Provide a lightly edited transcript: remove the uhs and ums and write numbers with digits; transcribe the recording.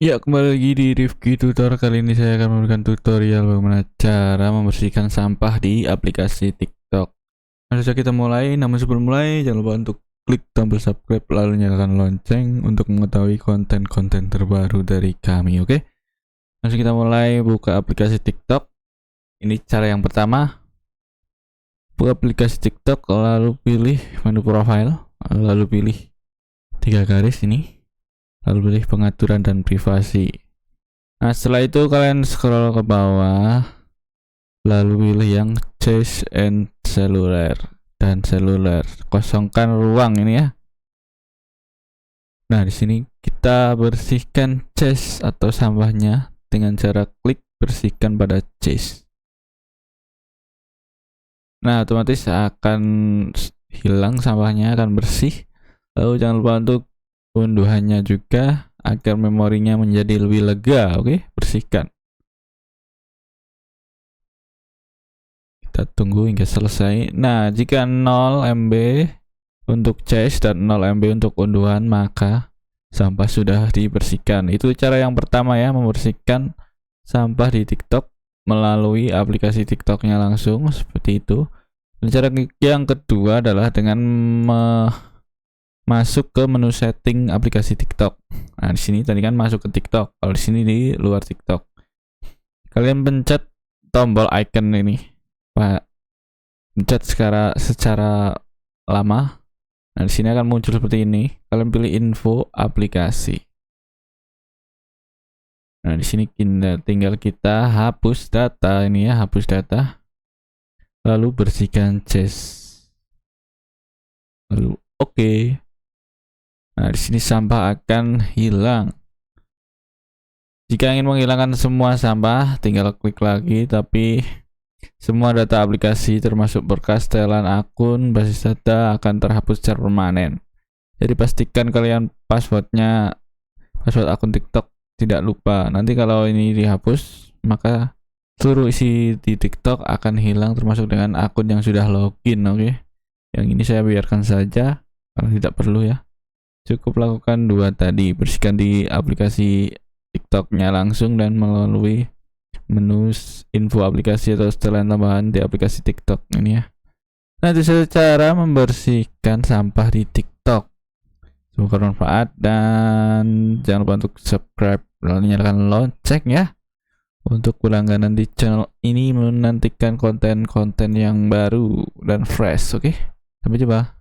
Ya, kembali lagi di Rifki Tutor. Kali ini saya akan memberikan tutorial bagaimana cara membersihkan sampah di aplikasi TikTok. Langsung saja kita mulai, namun sebelum mulai jangan lupa untuk klik tombol subscribe lalu nyalakan lonceng untuk mengetahui konten-konten terbaru dari kami, oke? Langsung kita mulai buka aplikasi TikTok. Ini cara yang pertama. Buka aplikasi TikTok lalu pilih menu profile, lalu pilih 3 garis ini, lalu pilih pengaturan dan privasi. Nah, setelah itu kalian scroll ke bawah, lalu pilih yang Chase and Cellular dan Cellular. Kosongkan ruang ini ya. Nah, di sini kita bersihkan Chase atau sampahnya dengan cara klik bersihkan pada Chase. Nah, otomatis akan hilang sampahnya, akan bersih. Lalu jangan lupa untuk unduhannya juga agar memorinya menjadi lebih lega, oke? Bersihkan. Kita tunggu hingga selesai. Nah, jika 0 MB untuk Chase dan 0 MB untuk unduhan, maka sampah sudah dibersihkan. Itu cara yang pertama ya, membersihkan sampah di TikTok melalui aplikasi TikToknya langsung seperti itu. Dan cara yang kedua adalah dengan masuk ke menu setting aplikasi TikTok. Nah, di sini tadi kan masuk ke TikTok. Kalau di sini di luar TikTok. Kalian pencet tombol icon ini. Pak, pencet secara lama. Nah, di sini akan muncul seperti ini. Kalian pilih info aplikasi. Nah, di sini tinggal kita hapus data ini ya, hapus data. Lalu bersihkan Chase. Lalu oke. Nah, di sini sampah akan hilang. Jika ingin menghilangkan semua sampah, tinggal klik lagi, tapi semua data aplikasi termasuk berkas, setelan akun, basis data akan terhapus secara permanen. Jadi pastikan kalian password akun TikTok tidak lupa. Nanti kalau ini dihapus, maka seluruh isi di TikTok akan hilang termasuk dengan akun yang sudah login, oke? Yang ini saya biarkan saja karena tidak perlu ya. Cukup lakukan dua tadi, bersihkan di aplikasi TikToknya langsung dan melalui menu info aplikasi atau setelan tambahan di aplikasi TikTok ini ya. Nah, itu saja cara membersihkan sampah di TikTok. Semoga bermanfaat dan jangan lupa untuk subscribe lalu nyalakan lonceng ya untuk berlangganan di channel ini menantikan konten-konten yang baru dan fresh, oke? Sampai jumpa.